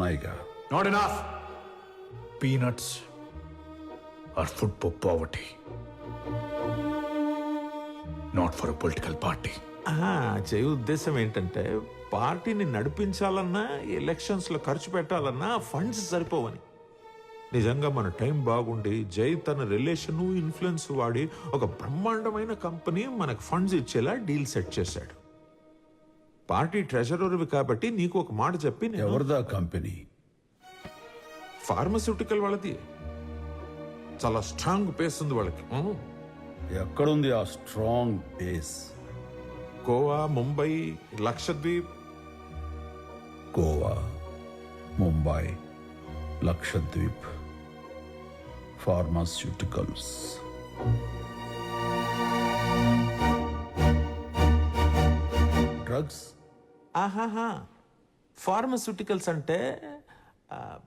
ఉన్నాయిగా. Not enough. Peanuts are food for poverty, not for a political party. చేయ ఉద్దేశం ఏంటంటే పార్టీని నడిపించాలన్నా ఎలక్షన్స్లో ఖర్చు పెట్టాలన్నా ఫండ్స్ సరిపోవని. నిజంగా మన టైం బాగుండి జై తన రిలేషను ఇన్ఫ్లుయెన్స్ వాడి ఒక బ్రహ్మాండమైన కంపెనీ మనకు ఫండ్స్ ఇచ్చేలా డీల్ సెట్ చేశాడు. పార్టీ ట్రెజరర్వి కాబట్టి నీకు ఒక మాట చెప్పి ఎవరిదా కంపెనీ? ఫార్మస్యూటికల్ వాళ్ళది. చాలా స్ట్రాంగ్ పేస్ ఉంది వాళ్ళకి. ఎక్కడుంది ఆ strong base? Goa, Mumbai, Lakshadweep. Goa, Mumbai, Lakshadweep, pharmaceuticals. Drugs. ఆహాహా, ఫార్మస్యూటికల్స్ అంటే